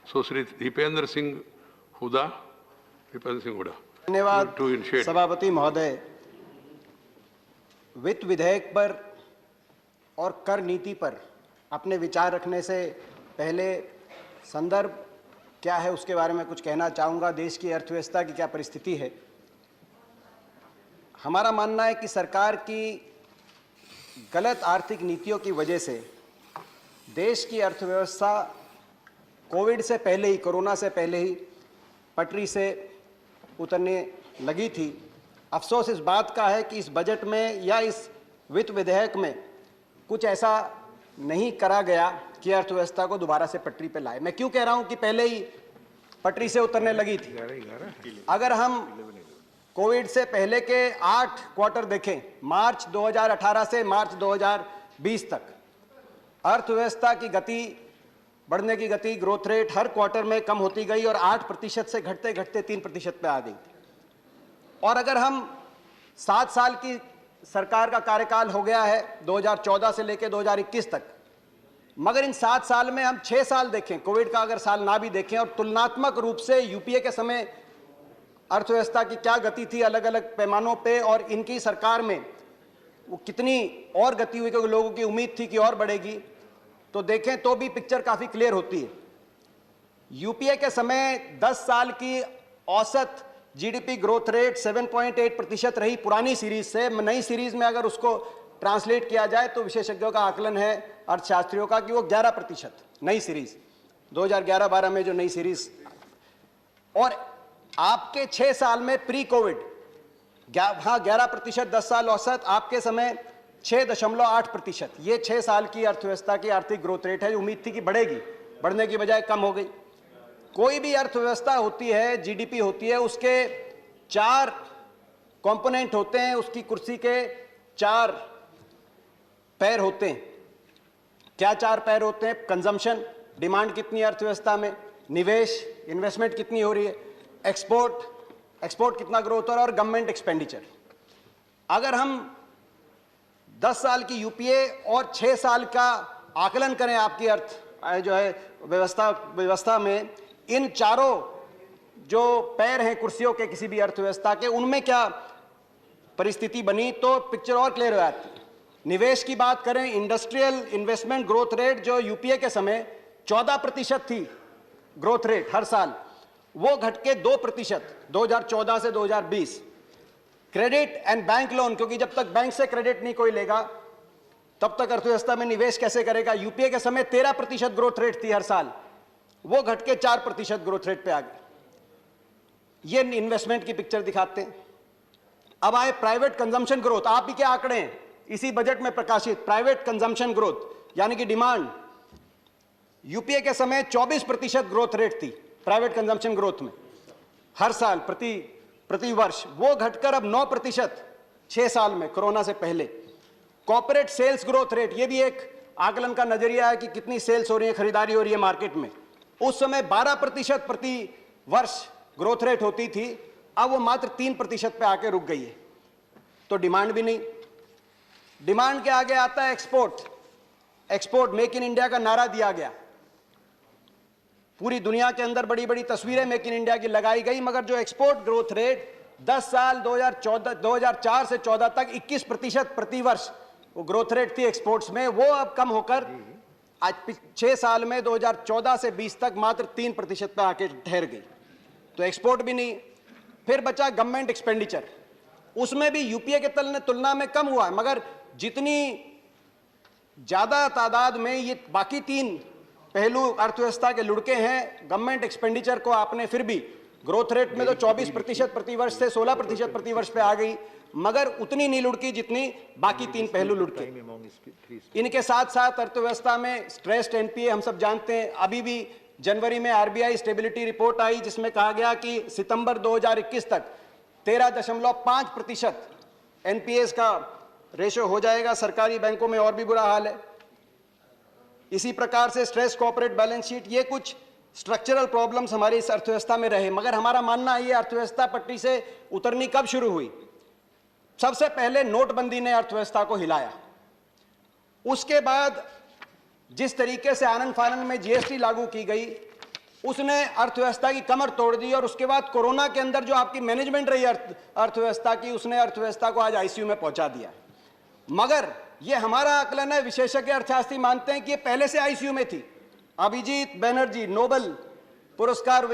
So, Sri Deependra Singh Huda. धन्यवाद सभापति महोदय। वित्त विधेयक पर और कर नीति पर अपने विचार रखने से पहले संदर्भ क्या है उसके बारे में कुछ कहना चाहूँगा। देश की अर्थव्यवस्था की क्या परिस्थिति है। हमारा मानना है कि सरकार की गलत आर्थिक नीतियों की वजह से देश की अर्थव्यवस्था कोविड से पहले ही, कोरोना से पहले ही पटरी से उतरने लगी थी। अफसोस इस बात का है कि इस बजट में या इस वित्त विधेयक में कुछ ऐसा नहीं करा गया कि अर्थव्यवस्था को दोबारा से पटरी पर लाए। मैं क्यों कह रहा हूं कि पहले ही पटरी से उतरने लगी थी। अगर हम कोविड से पहले के 8 क्वार्टर देखें, मार्च 2018 से मार्च 2020 तक, अर्थव्यवस्था की गति, बढ़ने की गति, ग्रोथ रेट हर क्वार्टर में कम होती गई और 8% से घटते घटते 3% पे आ गई। और अगर हम 7 साल की सरकार का कार्यकाल हो गया है 2014 से लेकर 2021 तक, मगर इन 7 साल में हम 6 साल देखें, कोविड का अगर साल ना भी देखें, और तुलनात्मक रूप से यूपीए के समय अर्थव्यवस्था की क्या गति थी अलग अलग पैमानों पे और इनकी सरकार में वो कितनी और गति हुई, क्योंकि लोगों की उम्मीद थी कि और बढ़ेगी, तो देखें तो भी पिक्चर काफी क्लियर होती है। यूपीए के समय 10 साल की औसत जीडीपी ग्रोथ रेट 7.8% रही पुरानी सीरीज से। नई सीरीज में अगर उसको ट्रांसलेट किया जाए तो विशेषज्ञों का आकलन है, अर्थशास्त्रियों का, कि वो 11% नई सीरीज 2011-12 में जो नई सीरीज। और आपके 6 साल में प्री कोविड 11% 10 साल औसत, आपके समय 6.8%। ये 6 साल की अर्थव्यवस्था की आर्थिक ग्रोथ रेट है जो उम्मीद थी कि बढ़ेगी, बढ़ने की बजाय कम हो गई। कोई भी अर्थव्यवस्था होती है, जीडीपी होती है, उसके 4 कंपोनेंट होते हैं, उसकी कुर्सी के 4 पैर होते हैं। क्या 4 पैर होते हैं? कंजम्पशन, डिमांड कितनी है अर्थव्यवस्था में, निवेश, इन्वेस्टमेंट कितनी हो रही है, एक्सपोर्ट कितना ग्रोथ हो रहा है, और गवर्नमेंट एक्सपेंडिचर। अगर हम 10 साल की यूपीए और 6 साल का आकलन करें आपकी अर्थ जो है व्यवस्था में, इन चारों जो पैर हैं कुर्सियों के किसी भी अर्थव्यवस्था के, उनमें क्या परिस्थिति बनी तो पिक्चर और क्लियर हो जाती है। निवेश की बात करें, इंडस्ट्रियल इन्वेस्टमेंट ग्रोथ रेट जो यूपीए के समय 14% थी ग्रोथ रेट हर साल, वो घट के 2% 2014 से 2020। क्रेडिट एंड बैंक लोन, क्योंकि जब तक बैंक से क्रेडिट नहीं कोई लेगा तब तक अर्थव्यवस्था में निवेश कैसे करेगा। यूपीए के समय 13% ग्रोथ रेट थी हर साल, वो घट के 4% ग्रोथ रेट पे आ गई। ये इन्वेस्टमेंट की पिक्चर दिखाते हैं। अब आए प्राइवेट कंजम्पशन ग्रोथ। आप ही के आंकड़े हैं इसी बजट में प्रकाशित। प्राइवेट कंजम्पशन ग्रोथ यानी कि डिमांड, यूपीए के समय 24% ग्रोथ रेट थी प्राइवेट कंजम्पशन ग्रोथ में हर साल प्रति वर्ष, वो घटकर अब 9% 6 साल में, कोरोना से पहले। कॉर्पोरेट सेल्स ग्रोथ रेट, ये भी एक आकलन का नजरिया है कि कितनी सेल्स हो रही है, खरीदारी हो रही है मार्केट में। उस समय 12% प्रति वर्ष ग्रोथ रेट होती थी, अब वो मात्र 3% पे आके रुक गई है। तो डिमांड भी नहीं। डिमांड के आगे आता है एक्सपोर्ट, मेक इन इंडिया का नारा दिया गया, पूरी दुनिया के अंदर बड़ी बड़ी तस्वीरें मेक इन इंडिया की लगाई गई, मगर जो एक्सपोर्ट ग्रोथ रेट 10 साल 2004 से 14 तक 21% प्रति वर्ष वो ग्रोथ रेट थी एक्सपोर्ट्स में, वो अब कम होकर आज 6 साल में 2014 से 20 तक मात्र 3% पे आके ठहर गई। तो एक्सपोर्ट भी नहीं। फिर बचा गवर्नमेंट एक्सपेंडिचर, उसमें भी यूपीए के तुलना में कम हुआ है, मगर जितनी ज्यादा तादाद में ये बाकी 3 पहलू अर्थव्यवस्था के लुढ़के हैं, गवर्नमेंट एक्सपेंडिचर को आपने फिर भी ग्रोथ रेट में तो 24% प्रति वर्ष से 16% प्रति वर्ष पे आ गई, मगर उतनी नहीं लुढ़की जितनी बाकी 3 पहलू लुढ़के। इनके साथ साथ अर्थव्यवस्था में स्ट्रेस्ड एनपीए हम सब जानते हैं। अभी भी जनवरी में आरबीआई स्टेबिलिटी रिपोर्ट आई जिसमें कहा गया कि सितंबर 2021 तक 13.5% एनपीएस का रेशो हो जाएगा। सरकारी बैंकों में और भी बुरा हाल है। इसी प्रकार से स्ट्रेस कॉर्पोरेट बैलेंस शीट, ये कुछ स्ट्रक्चरल प्रॉब्लम्स हमारी इस अर्थव्यवस्था में रहे। मगर हमारा मानना है ये अर्थव्यवस्था पटरी से उतरनी कब शुरू हुई? सबसे पहले नोटबंदी ने अर्थव्यवस्था को हिलाया। उसके बाद जिस तरीके से आनन फानन में जीएसटी लागू की गई, उसने अर्थव्यवस्था की कमर तोड़ दी, और उसके बाद कोरोना के अंदर जो आपकी मैनेजमेंट रही अर्थव्यवस्था की, उसने अर्थव्यवस्था को आज आईसीयू में पहुंचा दिया। मगर ये हमारा आकलन है, विशेषज्ञ अर्थशास्त्री मानते हैं कि ये पहले से आईसीयू में थी। अभिजीत बैनर्जी, नोबेल पुरस्कार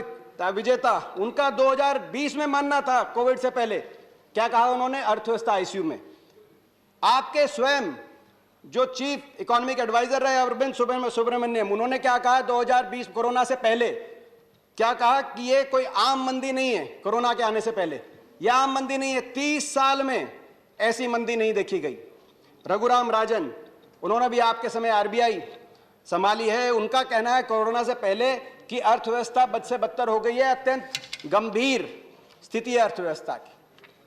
विजेता, उनका 2020 में मानना था, कोविड से पहले। क्या कहा उन्होंने? अर्थव्यवस्था आईसीयू में। आपके स्वयं जो चीफ इकोनॉमिक एडवाइजर रहे अरविंद सुब्रमण्यम, उन्होंने क्या कहा 2020 कोरोना से पहले? क्या कहा कि ये कोई आम मंदी नहीं है। कोरोना के आने से पहले यह आम मंदी नहीं है, 30 साल में ऐसी मंदी नहीं देखी गई। रघुराम राजन, उन्होंने भी आपके समय आरबीआई संभाली है, उनका कहना है कोरोना से पहले कि अर्थव्यवस्था बद से बदतर हो गई है, अत्यंत गंभीर स्थिति है अर्थव्यवस्था की।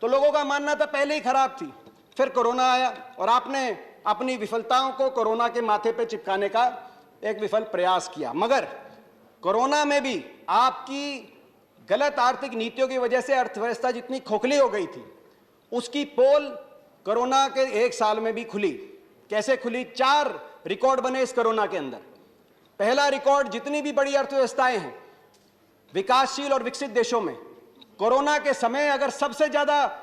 तो लोगों का मानना था पहले ही खराब थी, फिर कोरोना आया और आपने अपनी विफलताओं को कोरोना के माथे पे चिपकाने का एक विफल प्रयास किया। मगर कोरोना में भी आपकी गलत आर्थिक नीतियों की वजह से अर्थव्यवस्था जितनी खोखली हो गई थी, उसकी पोल कोरोना के 1 साल में भी खुली। कैसे खुली? 4 रिकॉर्ड बने इस कोरोना के अंदर। पहला रिकॉर्ड, जितनी भी बड़ी अर्थव्यवस्थाएं हैं विकासशील और विकसित देशों में, कोरोना के समय अगर सबसे ज्यादा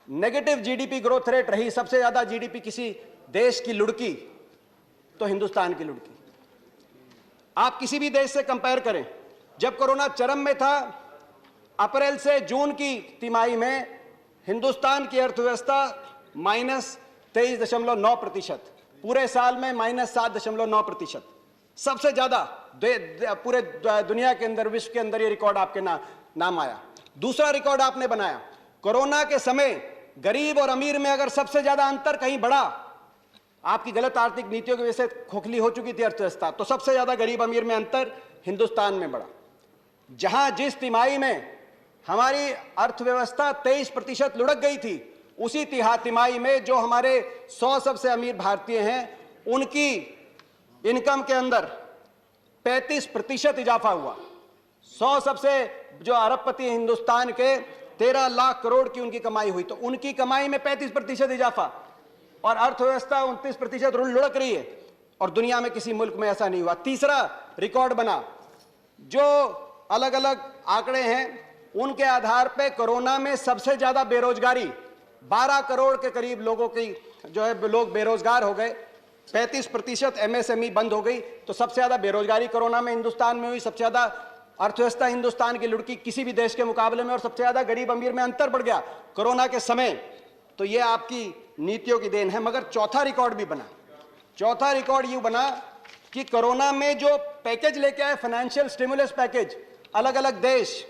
नेगेटिव जीडीपी ग्रोथ रेट रही, सबसे ज्यादा जीडीपी किसी देश की लुढ़की, तो हिंदुस्तान की लुढ़की। आप किसी भी देश से कंपेयर करें, जब कोरोना चरम में था, अप्रैल से जून की तिमाही में हिंदुस्तान की अर्थव्यवस्था -23.9%, पूरे साल में -7.9%, सबसे ज्यादा पूरे दुनिया के अंदर, विश्व के अंदर ये रिकॉर्ड आपके नाम आया। दूसरा रिकॉर्ड आपने बनाया, कोरोना के समय गरीब और अमीर में अगर सबसे ज्यादा अंतर कहीं बढ़ा, आपकी गलत आर्थिक नीतियों की वजह से खोखली हो चुकी थी अर्थव्यवस्था, तो सबसे ज्यादा गरीब अमीर में अंतर हिंदुस्तान में बढ़ा। जहां जिस तिमाही में हमारी अर्थव्यवस्था 23% लुढ़क गई थी, उसी तिमाही में जो हमारे 100 सबसे अमीर भारतीय हैं, उनकी इनकम के अंदर 35% इजाफा हुआ। 100 सबसे जो अरबपति हिंदुस्तान के 13 लाख करोड़ की उनकी कमाई हुई, तो उनकी कमाई में 35% इजाफा, और अर्थव्यवस्था 29% लुढ़क रही है, और दुनिया में किसी मुल्क में ऐसा नहीं हुआ। तीसरा रिकॉर्ड बना, जो अलग अलग आंकड़े हैं उनके आधार पे कोरोना में सबसे ज्यादा बेरोजगारी, 12 करोड़ के करीब लोगों की जो है लोग बेरोजगार हो गए, 35% एमएसएमई बंद हो गई, तो सबसे ज्यादा बेरोजगारी कोरोना में हिंदुस्तान में हुई, सबसे ज्यादा अर्थव्यवस्था हिंदुस्तान की लुढ़की किसी भी देश के मुकाबले में, और सबसे ज्यादा गरीब अमीर में अंतर बढ़ गया कोरोना के समय। तो ये आपकी नीतियों की देन है। मगर चौथा रिकॉर्ड भी बना। चौथा रिकॉर्ड ये बना कि कोरोना में जो पैकेज लेके आए, फाइनेंशियल स्टिमुलस पैकेज, अलग अलग देश,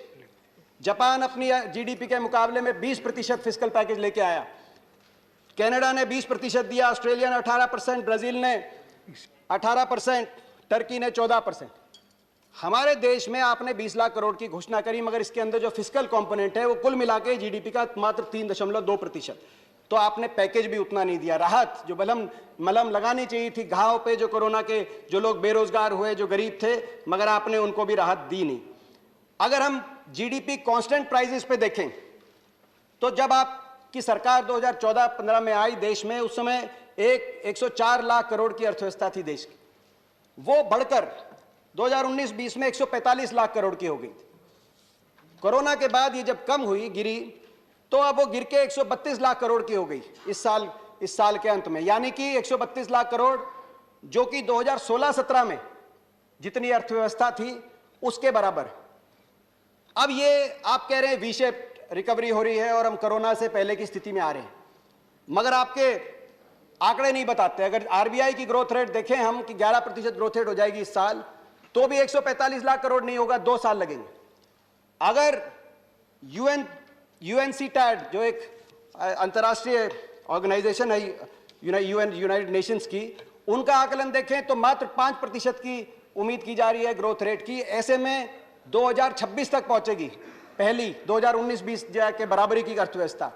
जापान अपनी जीडीपी के मुकाबले में 20% फिस्कल पैकेज लेके आया, कनाडा ने 20% दिया, ऑस्ट्रेलिया ने 18%, ब्राजील ने 18%, टर्की ने 14%। हमारे देश में आपने 20 लाख करोड़ की घोषणा करी, मगर इसके अंदर जो फिस्कल कंपोनेंट है वो कुल मिला के जीडीपी का मात्र 3.2%। तो आपने पैकेज भी उतना नहीं दिया। राहत जो मलम लगानी चाहिए थी घाव पे, जो कोरोना के जो लोग बेरोजगार हुए, जो गरीब थे, मगर आपने उनको भी राहत दी नहीं। अगर हम जीडीपी कांस्टेंट प्राइसेस पे देखें, तो जब आपकी सरकार 2014-15 में आई देश में, उस समय 104 लाख करोड़ की अर्थव्यवस्था थी देश की, वो बढ़कर 2019-20 में 145 लाख करोड़ की हो गई थी। कोरोना के बाद ये जब कम हुई, गिरी, तो अब वो गिर के 132 लाख करोड़ की हो गई इस साल के अंत में। यानी कि 132 लाख करोड़, जो कि 2016-17 में जितनी अर्थव्यवस्था थी उसके बराबर। अब ये आप कह रहे हैं वी शेप रिकवरी हो रही है और हम कोरोना से पहले की स्थिति में आ रहे हैं, मगर आपके आंकड़े नहीं बताते। अगर आरबीआई की ग्रोथ रेट देखें हम कि 11% ग्रोथ रेट हो जाएगी इस साल, तो भी 145 लाख करोड़ नहीं होगा, 2 साल लगेंगे। अगर यूएनसीटैड जो एक अंतर्राष्ट्रीय ऑर्गेनाइजेशन है, यूनाइटेड नेशंस की, उनका आकलन देखें तो मात्र 5% की उम्मीद की जा रही है ग्रोथ रेट की। ऐसे में 2026 तक पहुंचेगी पहली 2019-20 के बराबरी की अर्थव्यवस्था।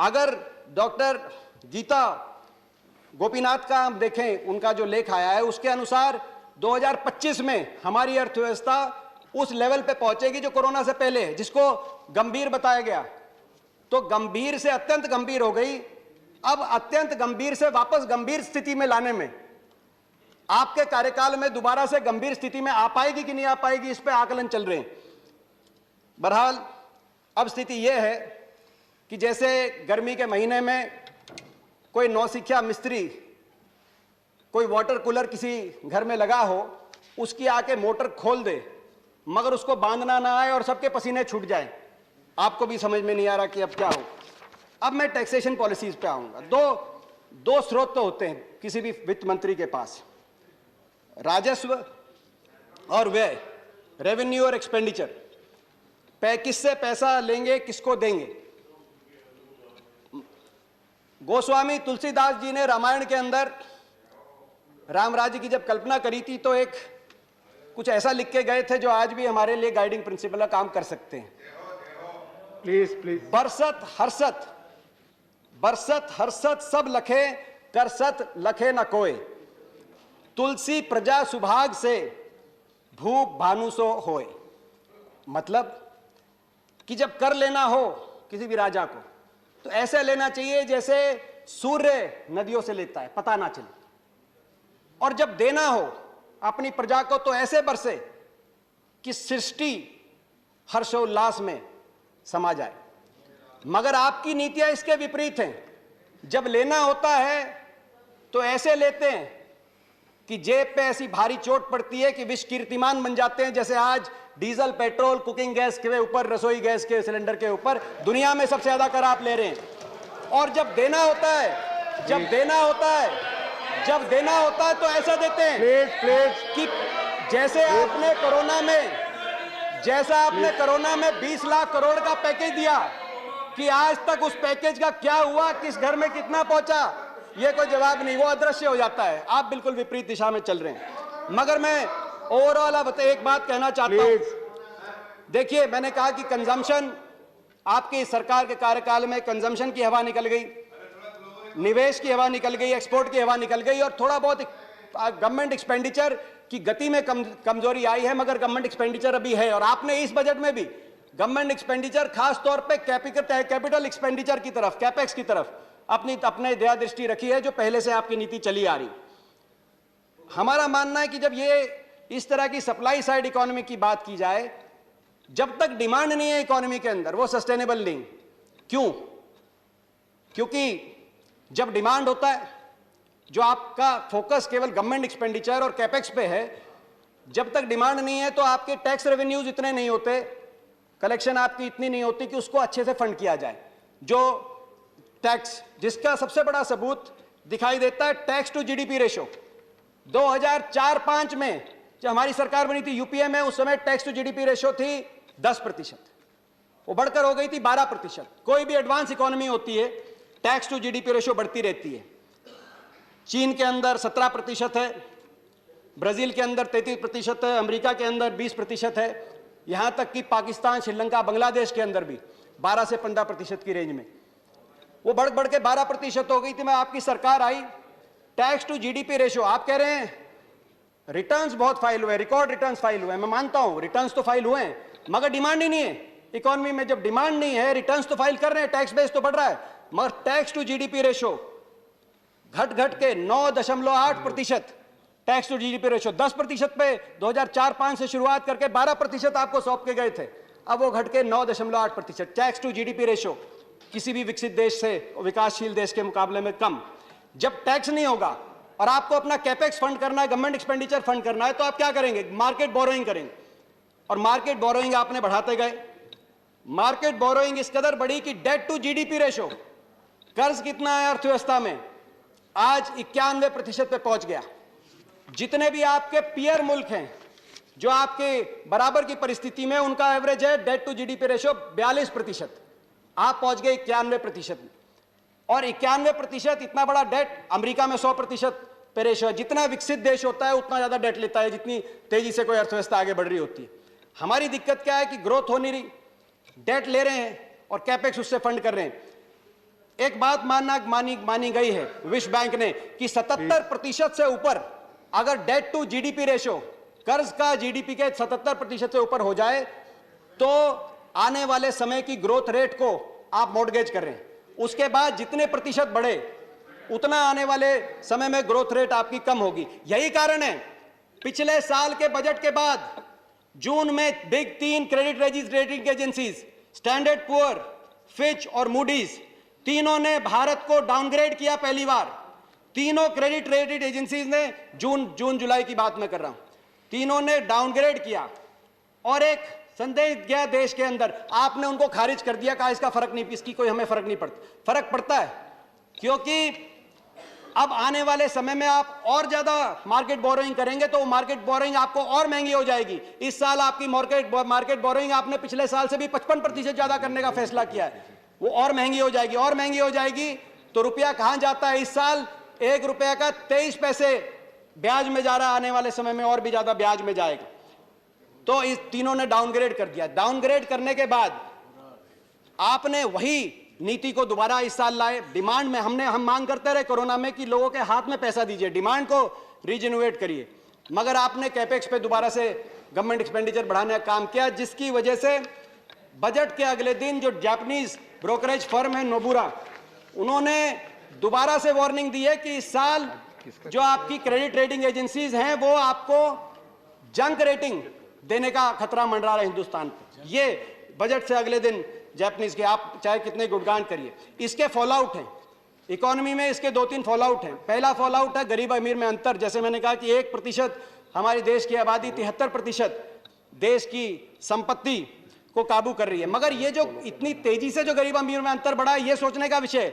अगर डॉक्टर गीता गोपीनाथ का हम देखें, उनका जो लेख आया है, उसके अनुसार 2025 में हमारी अर्थव्यवस्था उस लेवल पे पहुंचेगी जो कोरोना से पहले है, जिसको गंभीर बताया गया। तो गंभीर से अत्यंत गंभीर हो गई। अब अत्यंत गंभीर से वापस गंभीर स्थिति में लाने में आपके कार्यकाल में दोबारा से गंभीर स्थिति में आ पाएगी कि नहीं आ पाएगी, इस पे आकलन चल रहे हैं। बहरहाल अब स्थिति यह है कि जैसे गर्मी के महीने में कोई नौसिखिया मिस्त्री कोई वाटर कूलर किसी घर में लगा हो, उसकी आके मोटर खोल दे मगर उसको बांधना ना आए और सबके पसीने छूट जाए। आपको भी समझ में नहीं आ रहा कि अब क्या हो। अब मैं टैक्सेशन पॉलिसीज पे आऊंगा। दो स्रोत तो होते हैं किसी भी वित्त मंत्री के पास, राजस्व और व्यय, रेवेन्यू और एक्सपेंडिचर। किससे पैसा लेंगे, किसको देंगे। गोस्वामी तुलसीदास जी ने रामायण के अंदर राम राज्य की जब कल्पना करी थी तो एक कुछ ऐसा लिख के गए थे जो आज भी हमारे लिए गाइडिंग प्रिंसिपल का काम कर सकते हैं। Please please. बरसत हर्षत सब लखे, करसत लखे न कोय, तुलसी प्रजा सुभाग से, भूप भानु सो होय। मतलब कि जब कर लेना हो किसी भी राजा को तो ऐसे लेना चाहिए जैसे सूर्य नदियों से लेता है, पता ना चले। और जब देना हो अपनी प्रजा को तो ऐसे बरसे कि सृष्टि हर्षोल्लास में समा जाए। मगर आपकी नीतियां इसके विपरीत हैं। जब लेना होता है तो ऐसे लेते हैं कि जेब पे ऐसी भारी चोट पड़ती है कि विश्व कीर्तिमान बन जाते हैं, जैसे आज डीजल, पेट्रोल, कुकिंग गैस के ऊपर, रसोई गैस के सिलेंडर के ऊपर दुनिया में सबसे ज्यादा कर आप ले रहे हैं। और जब देना होता है तो ऐसा देते हैं कि जैसे आपने कोरोना में 20 लाख करोड़ का पैकेज दिया कि आज तक उस पैकेज का क्या हुआ, किस घर में कितना पहुंचा, ये कोई जवाब नहीं, वो अदृश्य हो जाता है। आप बिल्कुल विपरीत दिशा में चल रहे हैं। मगर मैं ओवरऑल अब एक बात कहना चाहता हूं। देखिए, मैंने कहा कि कंजम्पशन, आपकी सरकार के कार्यकाल में कंजम्पशन की हवा निकल गई, निवेश की हवा निकल गई, एक्सपोर्ट की हवा निकल गई और थोड़ा बहुत गवर्नमेंट एक्सपेंडिचर की गति में कमजोरी आई है, मगर गवर्नमेंट एक्सपेंडिचर अभी है। और आपने इस बजट में भी गवर्नमेंट एक्सपेंडिचर खास तौर पे कैपिटल एक्सपेंडिचर की तरफ, कैपेक्स की तरफ अपने दया दृष्टि रखी है, जो पहले से आपकी नीति चली आ रही। हमारा मानना है कि जब ये इस तरह की सप्लाई साइड इकोनॉमी की बात की जाए, जब तक डिमांड नहीं है इकोनॉमी के अंदर वो सस्टेनेबल नहीं। क्यों? क्योंकि जब डिमांड होता है, जो आपका फोकस केवल गवर्नमेंट एक्सपेंडिचर और कैपेक्स पे है, जब तक डिमांड नहीं है तो आपके टैक्स रेवेन्यूज इतने नहीं होते, कलेक्शन आपकी इतनी नहीं होती कि उसको अच्छे से फंड किया जाए। जो टैक्स, जिसका सबसे बड़ा सबूत दिखाई देता है टैक्स टू जीडीपी रेशो। 2004-5 में जब हमारी सरकार बनी थी यूपीए में, उस समय टैक्स टू जीडीपी रेशो थी 10%, वो बढ़कर हो गई थी 12%। कोई भी एडवांस इकोनॉमी होती है, टैक्स टू जीडीपी रेशो बढ़ती रहती है। चीन के अंदर 17% है, ब्राजील के अंदर 33% है, अमेरिका के अंदर 20% है, यहां तक कि पाकिस्तान, श्रीलंका, बांग्लादेश के अंदर भी 12 से 15% की रेंज में वो बढ़ के 12% हो गई थी। मैं आपकी सरकार आई, टैक्स टू जीडीपी रेशो, आप कह रहे हैं रिटर्न्स बहुत फाइल हुए, रिकॉर्ड रिटर्न्स फाइल हुए। मैं मानता हूं रिटर्न्स तो फाइल हुए हैं, मगर डिमांड ही नहीं है इकोनॉमी में। जब डिमांड नहीं है, रिटर्न्स तो फाइल कर रहे हैं, टैक्स बेस तो बढ़ रहा है, मगर टैक्स टू जीडीपी रेशो घट के 9.8%। टैक्स टू जीडीपी रेशो 10% पे 2004-5 से शुरुआत करके 12% आपको सौंप के गए थे, अब वो घट के 9.8%। टैक्स टू जीडीपी रेशो किसी भी विकसित देश से, विकासशील देश के मुकाबले में कम। जब टैक्स नहीं होगा और आपको अपना कैपेक्स फंड करना है, गवर्नमेंट एक्सपेंडिचर फंड करना है, तो आप क्या करेंगे? मार्केट बोरोइंग करेंगे। और मार्केट बोरोइंग आपने बढ़ाते गए। मार्केट बोरोइंग इस कदर बढ़ी कि डेट टू जीडीपी रेशो, कर्ज कितना है अर्थव्यवस्था में, आज 91% पे पहुंच गया। जितने भी आपके पीयर मुल्क हैं जो आपके बराबर की परिस्थिति में, उनका एवरेज है डेट टू जीडीपी रेशो 42%, आप पहुंच गए 91% में। और 91% इतना बड़ा डेट, अमेरिका में 100% पे रेशो है। जितना विकसित देश होता है उतना ज्यादा डेट लेता है, जितनी तेजी से कोई अर्थव्यवस्था आगे बढ़ रही होती है। हमारी दिक्कत क्या है कि ग्रोथ हो नहीं रही, डेट ले रहे हैं और कैपेक्स उससे फंड कर रहे हैं। एक बात मानी गई है विश्व बैंक ने कि 77% से ऊपर अगर डेट टू जीडीपी रेशो, कर्ज का जीडीपी के 77% से ऊपर हो जाए तो आने वाले समय की ग्रोथ रेट को आप मॉर्गेज कर रहे हैं। उसके बाद जितने प्रतिशत बढ़े उतना आने वाले समय में ग्रोथ रेट आपकी कम होगी। यही कारण है पिछले साल के बजट के बाद जून में big 3 credit rating agencies standard poor, Fitch और मूडीज तीनों ने भारत को डाउनग्रेड किया। पहली बार तीनों क्रेडिट रेटिंग एजेंसीज ने जून जुलाई की बात मैं कर रहा हूं, तीनों ने डाउनग्रेड किया और एक संदेश गया देश के अंदर। आपने उनको खारिज कर दिया, कहा इसका फर्क नहीं, इसकी कोई हमें फर्क नहीं पड़ता। फर्क पड़ता है क्योंकि अब आने वाले समय में आप और ज्यादा मार्केट बोरोइंग करेंगे तो मार्केट बोरोइंग आपको और महंगी हो जाएगी। इस साल आपकी मार्केट बोरोइंग आपने पिछले साल से भी 55% ज्यादा करने का फैसला किया है, वो और महंगी हो जाएगी। और महंगी हो जाएगी तो रुपया कहां जाता है? इस साल 1 रुपया का 23 पैसे ब्याज में जा रहा है, आने वाले समय में और भी ज्यादा ब्याज में जाएगा। तो इस तीनों ने डाउनग्रेड कर दिया। डाउनग्रेड करने के बाद आपने वही नीति को दोबारा इस साल लाए। डिमांड में हम मांग करते रहे कोरोना में कि लोगों के हाथ में पैसा दीजिए, डिमांड को रीजनरेट करिए, मगर आपने कैपेक्स पे दोबारा से गवर्नमेंट एक्सपेंडिचर बढ़ाने का काम किया, जिसकी वजह से बजट के अगले दिन जो जापानीज ब्रोकरेज फर्म है नोबुरा, उन्होंने दोबारा से वार्निंग दी है कि इस साल जो आपकी क्रेडिट रेटिंग एजेंसीज हैं वो आपको जंक रेटिंग देने का खतरा मंडरा रहा है हिंदुस्तान पे। ये बजट से अगले दिन जापानीज के आप चाहे कितने गुणगान करिए, इसके फॉलआउट हैं इकोनॉमी में। इसके 2-3 फॉलआउट हैं। पहला फॉलआउट है गरीब अमीर में अंतर। जैसे मैंने कहा कि 1% हमारे देश की आबादी 73% देश की संपत्ति को काबू कर रही है, मगर ये जो इतनी तेजी से जो गरीब अमीर में अंतर बढ़ा है, ये सोचने का विषय।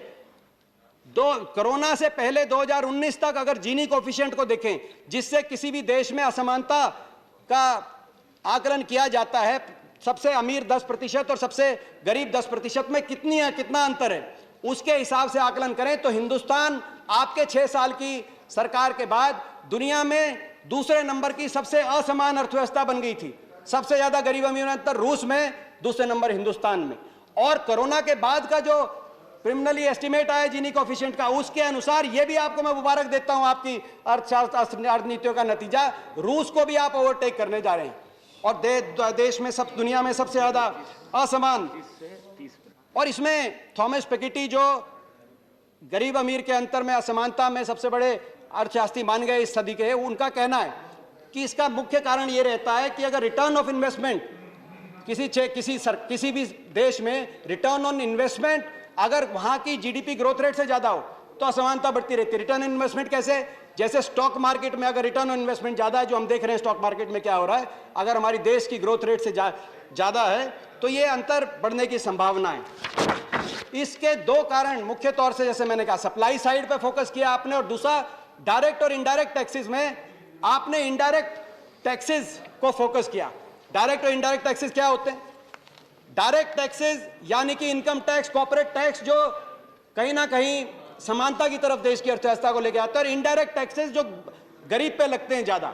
कोरोना से पहले 2019 तक अगर जीनी कोएफिशिएंट को देखें, जिससे किसी भी देश में असमानता का आकलन किया जाता है, सबसे अमीर 10% और सबसे गरीब 10% में कितना अंतर है, उसके हिसाब से आकलन करें तो हिंदुस्तान आपके 6 साल की सरकार के बाद दुनिया में दूसरे नंबर की सबसे असमान अर्थव्यवस्था बन गई थी। सबसे ज्यादा गरीब अमीर में अंतर रूस में, दूसरे नंबर हिंदुस्तान में। और कोरोना के बाद का जो प्रिलिमिनरी एस्टिमेट आया जीनी कोएफिशिएंट का, उसके अनुसार यह भी आपको मैं मुबारक देता हूं, आपकी अर्थनीतियों का नतीजा, रूस को भी आप ओवरटेक करने जा रहे हैं और देश में सब दुनिया में सबसे ज्यादा असमान। और इसमें थॉमस पिकेटी जो गरीब अमीर के अंतर में असमानता में सबसे बड़े अर्थशास्त्री मान गए इस सदी के, उनका कहना है कि इसका मुख्य कारण यह रहता है कि अगर रिटर्न ऑफ इन्वेस्टमेंट किसी भी देश में रिटर्न ऑन इन्वेस्टमेंट अगर वहां की जीडीपी ग्रोथ रेट से ज्यादा हो तो असमानता बढ़ती रहती है। रिटर्न ऑन इन्वेस्टमेंट कैसे? जैसे स्टॉक मार्केट में अगर रिटर्न ऑन इन्वेस्टमेंट ज्यादा है, जो हम देख रहे हैं स्टॉक मार्केट में क्या हो रहा है, अगर हमारी देश की ग्रोथ रेट से ज्यादा है तो ये अंतर बढ़ने की संभावना है। इसके 2 कारण मुख्य तौर से, जैसे मैंने कहा, सप्लाई साइड पे फोकस किया आपने, और दूसरा डायरेक्ट और इनडायरेक्ट टैक्सेस में आपने इनडायरेक्ट टैक्सेस को फोकस किया। डायरेक्ट और इनडायरेक्ट टैक्सेस क्या होते हैं? डायरेक्ट टैक्सेस यानी कि इनकम टैक्स, कॉर्पोरेट टैक्स, जो कहीं ना कहीं समानता की तरफ देश की अर्थव्यवस्था को लेकर आता है, और इनडायरेक्ट टैक्सेस जो गरीब पे लगते हैं ज्यादा,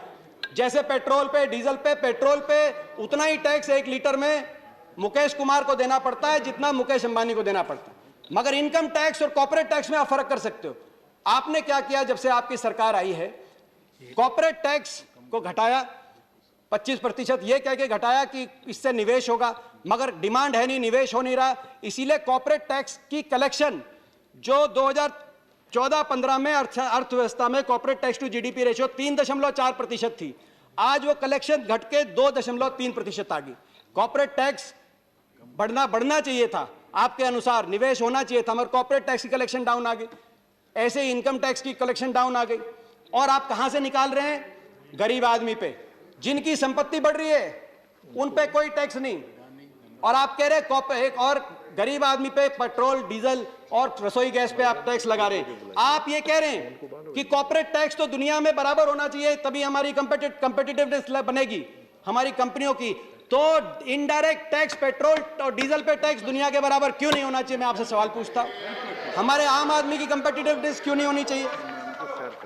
जैसे पेट्रोल पे, डीजल पे। पेट्रोल पे उतना ही टैक्स 1 लीटर में मुकेश कुमार को देना पड़ता है जितना मुकेश अंबानी को देना पड़ता है, मगर इनकम टैक्स और कॉर्पोरेट टैक्स में आप फर्क कर सकते हो। आपने क्या किया जब से आपकी सरकार आई है? कॉर्पोरेट टैक्स को घटाया 25%, ये कह के घटाया कि इससे निवेश होगा, मगर डिमांड है नहीं, निवेश हो नहीं रहा। इसीलिए कॉर्पोरेट टैक्स की कलेक्शन जो 2014-15 में अर्थव्यवस्था में corporate tax to GDP ratio 3.4% थी, आज वो कलेक्शन घट के 2.3% आ गई। कॉर्पोरेट टैक्स बढ़ना चाहिए था आपके अनुसार, निवेश होना चाहिए था, मगर कॉर्पोरेट टैक्स की कलेक्शन डाउन आ गई। ऐसे ही इनकम टैक्स की कलेक्शन डाउन आ गई। और आप कहां से निकाल रहे हैं? गरीब आदमी पे, जिनकी संपत्ति बढ़ रही है उन पे कोई टैक्स नहीं, और आप कह रहे हैं एक और गरीब आदमी पे पेट्रोल, डीजल और रसोई गैस पे आप टैक्स लगा रहे हैं। आप ये कह रहे हैं कि कॉर्पोरेट टैक्स तो दुनिया में बराबर होना चाहिए, तभी हमारी कंपेटिटिवनेस बनेगी हमारी कंपनियों की। तो इनडायरेक्ट टैक्स, पेट्रोल और डीजल पे टैक्स दुनिया के बराबर क्यों नहीं होना चाहिए? मैं आपसे सवाल पूछता हूं, हमारे आम आदमी की कंपेटिटिवनेस क्यों नहीं होनी चाहिए?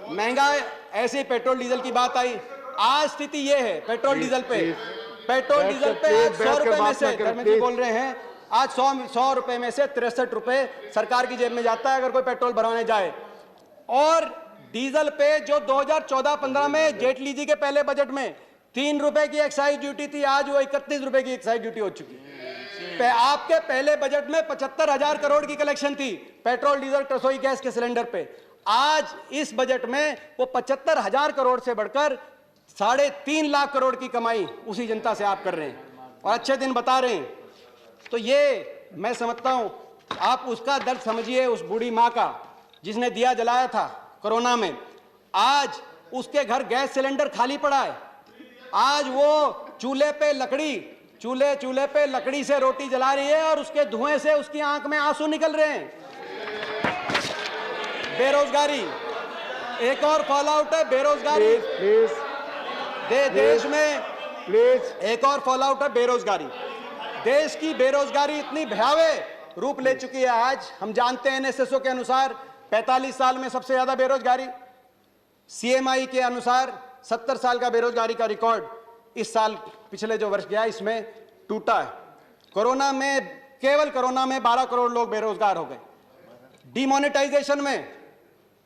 महंगा, ऐसे पेट्रोल डीजल की बात आई, आज स्थिति ये है पेट्रोल डीजल पे आज 100 रुपए में से, धर्मेंद्र जी बोल रहे हैं, आज 100 रुपए में से 63 रुपए सरकार की जेब में जाता है अगर कोई पेट्रोल भरवाने जाए। और डीजल पे जो 2014-15 में जेटली जी के पहले बजट में 3 रुपए की एक्साइज ड्यूटी थी, आज वो 31 रुपए की एक्साइज ड्यूटी हो चुकी है। आपके पहले बजट में 75,000 करोड़ की कलेक्शन थी पेट्रोल, डीजल, रसोई गैस के सिलेंडर पे, आज इस बजट में वो 75,000 करोड़ से बढ़कर 3.5 लाख करोड़ की कमाई उसी जनता से आप कर रहे हैं और अच्छे दिन बता रहे हैं। तो ये मैं समझता हूं, आप उसका दर्द समझिए, उस बूढ़ी मां का जिसने दिया जलाया था कोरोना में। आज उसके घर गैस सिलेंडर खाली पड़ा है। आज वो चूल्हे पे लकड़ी से रोटी जला रही है और उसके धुएं से उसकी आंख में आंसू निकल रहे हैं। बेरोजगारी एक और फॉल आउट है, बेरोजगारी Please, देश में please. एक और फॉल आउट है, बेरोजगारी। देश की बेरोजगारी इतनी भयावह रूप ले चुकी है। आज हम जानते हैं एनएसएसओ के अनुसार 45 साल में सबसे ज्यादा बेरोजगारी, सीएमआई के अनुसार 70 साल का बेरोजगारी का रिकॉर्ड इस साल पिछले जो वर्ष गया इसमें टूटा है। कोरोना में, केवल कोरोना में 12 करोड़ लोग बेरोजगार हो गए। डिमोनेटाइजेशन में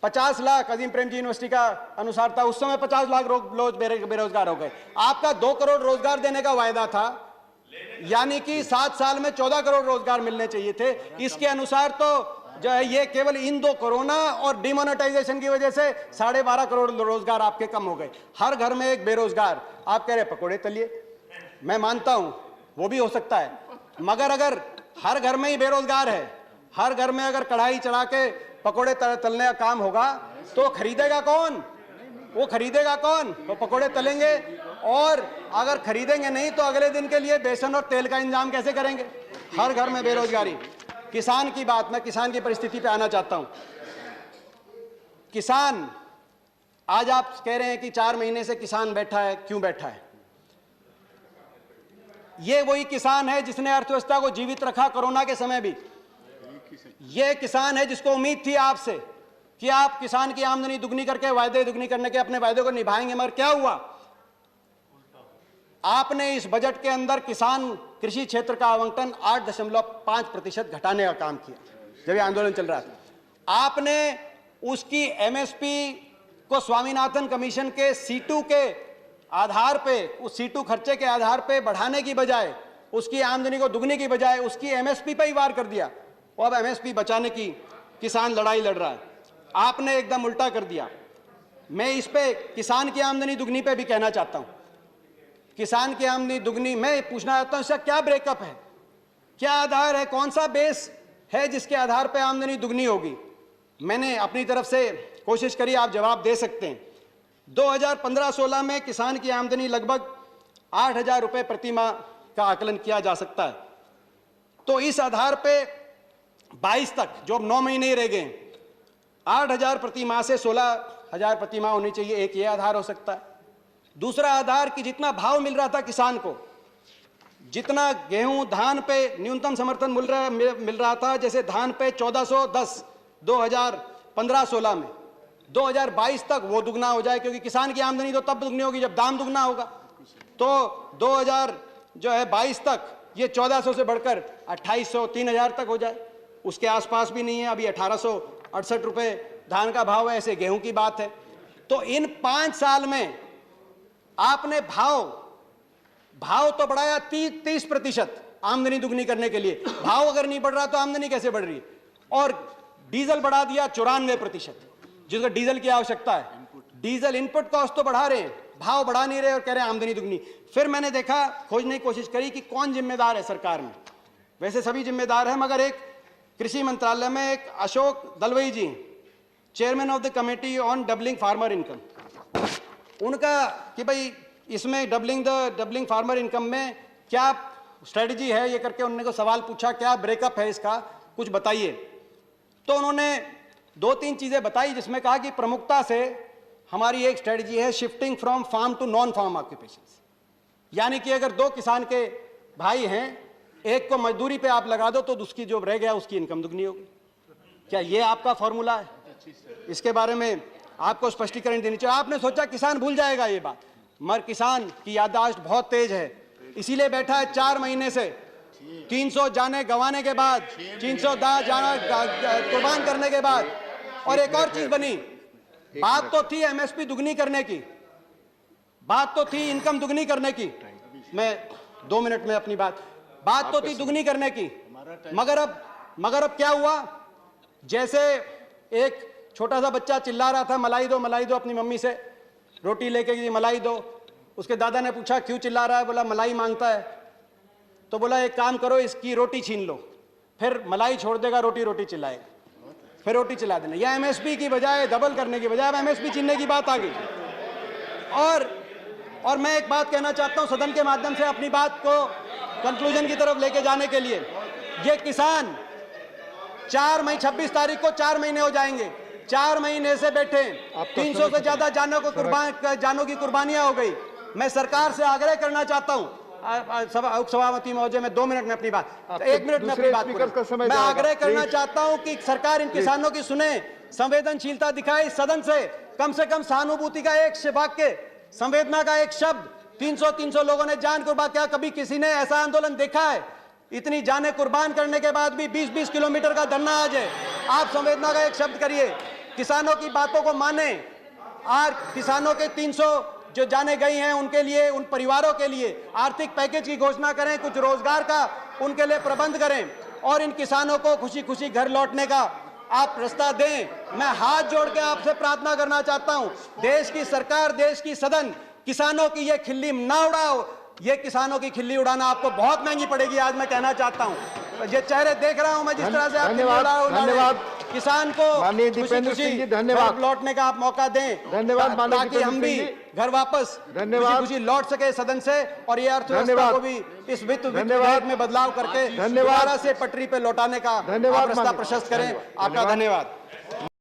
50 लाख अजीम प्रेमजी यूनिवर्सिटी का अनुसार था, उस समय 50 लाख लोग बेरोजगार हो गए। आपका 2 करोड़ रोजगार देने का वायदा था, यानी कि 7 साल में 14 करोड़ रोजगार मिलने चाहिए थे। इसके अनुसार तो जो है ये केवल इन 2 कोरोना और डिमोनेटाइजेशन की वजह से 12.5 करोड़ रोजगार आपके कम हो गए। हर घर में एक बेरोजगार। आप कह रहे पकोड़े तलिए, मैं मानता हूं वो भी हो सकता है, मगर अगर हर घर में ही बेरोजगार है, हर घर में अगर कढ़ाई चढ़ा के पकोड़े तलने का काम होगा तो खरीदेगा कौन? वो खरीदेगा कौन? तो पकोड़े तलेंगे। और अगर खरीदेंगे नहीं तो अगले दिन के लिए बेसन और तेल का इंतजाम कैसे करेंगे? हर घर में बेरोजगारी। किसान की बात, मैं किसान की परिस्थिति पे आना चाहता हूं। किसान, आज आप कह रहे हैं कि 4 महीने से किसान बैठा है, क्यों बैठा है? ये वही किसान है जिसने अर्थव्यवस्था को जीवित रखा कोरोना के समय भी। ये किसान है जिसको उम्मीद थी आपसे कि आप किसान की आमदनी दुगनी करके, वायदे दुगनी करने के अपने वायदे को निभाएंगे, मगर क्या हुआ? आपने इस बजट के अंदर किसान कृषि क्षेत्र का आवंटन 8.5% घटाने का काम किया जब ये आंदोलन चल रहा था। आपने उसकी एमएसपी को स्वामीनाथन कमीशन के C2 के आधार पे, उस C2 खर्चे के आधार पे बढ़ाने की बजाय, उसकी आमदनी को दुगने की बजाय उसकी एमएसपी पे ही वार कर दिया। और अब एमएसपी बचाने की किसान लड़ाई लड़ रहा है। आपने एकदम उल्टा कर दिया। मैं इस पे किसान की आमदनी दुगनी पे भी कहना चाहता हूं। किसान की आमदनी दुगनी, मैं पूछना चाहता हूं इसका क्या ब्रेकअप है, क्या आधार है, कौन सा बेस है जिसके आधार पे आमदनी दुगनी होगी? मैंने अपनी तरफ से कोशिश करी, आप जवाब दे सकते हैं। 2015-16 में किसान की आमदनी लगभग 8,000 रुपये प्रति माह का आकलन किया जा सकता है। तो इस आधार पे 22 तक, जो अब 9 महीने ही रह गए, 8,000 प्रति माह से 16,000 प्रति माह होनी चाहिए। एक ये आधार हो सकता है। दूसरा आधार कि जितना भाव मिल रहा था किसान को, जितना गेहूं धान पे न्यूनतम समर्थन मिल रहा था, जैसे धान पे 1410 2015-16 में, 2022 तक वो दुगना हो जाए, क्योंकि किसान की आमदनी तो तब दुगनी होगी जब दाम दुगना होगा। तो 2022 तक ये 1400 से बढ़कर 2800 3000 तक हो जाए। उसके आसपास भी नहीं है, अभी 1868 रुपये धान का भाव है, ऐसे गेहूं की बात है। तो इन 5 साल में आपने भाव तो बढ़ाया 30% आमदनी दुगनी करने के लिए। भाव अगर नहीं बढ़ रहा तो आमदनी कैसे बढ़ रही है? और डीजल बढ़ा दिया 94%, जिसको डीजल की आवश्यकता है। डीजल इनपुट कॉस्ट तो बढ़ा रहे हैं, भाव बढ़ा नहीं रहे और कह रहे हैं आमदनी दुगनी। फिर मैंने देखा, खोजने की कोशिश करी कि कौन जिम्मेदार है सरकार में। वैसे सभी जिम्मेदार हैं, मगर एक कृषि मंत्रालय में एक Ashok Dalwai ji, chairman of the committee on doubling farmer income, उनका कि भाई इसमें डबलिंग फार्मर इनकम में क्या स्ट्रेटजी है, ये करके उन्होंने को सवाल पूछा, क्या ब्रेकअप है इसका, कुछ बताइए। तो उन्होंने 2-3 चीजें बताई, जिसमें कहा कि प्रमुखता से हमारी एक स्ट्रेटजी है shifting from farm to non farm occupations. यानी कि अगर 2 किसान के भाई हैं, एक को मजदूरी पे आप लगा दो तो उसकी जो रह गया उसकी इनकम दुगनी होगी। क्या ये आपका फॉर्मूला है? इसके बारे में आपको स्पष्टीकरण देनी चाहिए। आपने सोचा किसान भूल जाएगा ये बात, मगर किसान की याददाश्त बहुत तेज है, इसीलिए बैठा है 4 महीने से। 300 जाने गंवाने के बाद, 300 जाना कुर्बान करने के बाद, और एक और चीज बनी, बात तो थी एमएसपी दुगनी करने की, बात तो थी इनकम दुगनी करने की। मैं 2 मिनट में अपनी बात तो थी दुगनी करने की, मगर अब क्या हुआ? जैसे एक छोटा सा बच्चा चिल्ला रहा था, मलाई दो अपनी मम्मी से, रोटी लेके गई, मलाई दो। उसके दादा ने पूछा क्यों चिल्ला रहा है, बोला मलाई मांगता है। तो बोला एक काम करो, इसकी रोटी छीन लो, फिर मलाई छोड़ देगा, रोटी चिल्लाएगा, फिर रोटी चिल्ला देना। यह एमएसपी की बजाय, डबल करने की बजाय अब एमएसपी छीनने की बात आ गई। और मैं एक बात कहना चाहता हूं सदन के माध्यम से, अपनी बात को कंक्लूजन की तरफ लेके जाने के लिए। ये किसान 4 मई 26 तारीख को 4 महीने हो जाएंगे, 4 महीने से बैठे, 300 से ज्यादा जानों की कुर्बानियां हो गई। मैं सरकार से आग्रह करना चाहता हूं, उपसभापति महोदय, मैं 2 मिनट में अपनी बात, 1 मिनट में अपनी बात पूरी। मैं आग्रह करना चाहता हूं कि सरकार इन किसानों की सुने, संवेदनशीलता दिखाए, सदन से कम सहानुभूति का एक वाक्य, संवेदना का एक शब्द। 300 लोगों ने जान कुर्बान किया। कभी किसी ने ऐसा आंदोलन देखा है? इतनी जानें कुर्बान करने के बाद भी 20-20 किलोमीटर का धरना आ जाए। आप संवेदना का एक शब्द करिए, किसानों की बातों को माने। आज किसानों के 300 जो जाने गई हैं, उनके लिए, उन परिवारों के लिए आर्थिक पैकेज की घोषणा करें, कुछ रोजगार का उनके लिए प्रबंध करें और इन किसानों को खुशी खुशी घर लौटने का आप रास्ता दें। मैं हाथ जोड़ के आपसे प्रार्थना करना चाहता हूं, देश की सरकार, देश की सदन, किसानों की ये खिल्ली ना उड़ाओ। ये किसानों की खिल्ली उड़ाना आपको बहुत महंगी पड़ेगी। आज मैं कहना चाहता हूं, ये चेहरे देख रहा हूं मैं, जिस तरह से आप धन्यवाद किसान को माननीय दीपेंद्र सिंह जी, धन्यवाद। लौटने का आप मौका दें, धन्यवाद माननीय ताकि हम भी घर वापस खुशी लौट सके सदन से, और ये अर्थव्यवस्था को भी इस वित्त विधेयक में बदलाव करके दोबारा से पटरी पे लौटाने का रास्ता प्रशस्त करें। आपका धन्यवाद।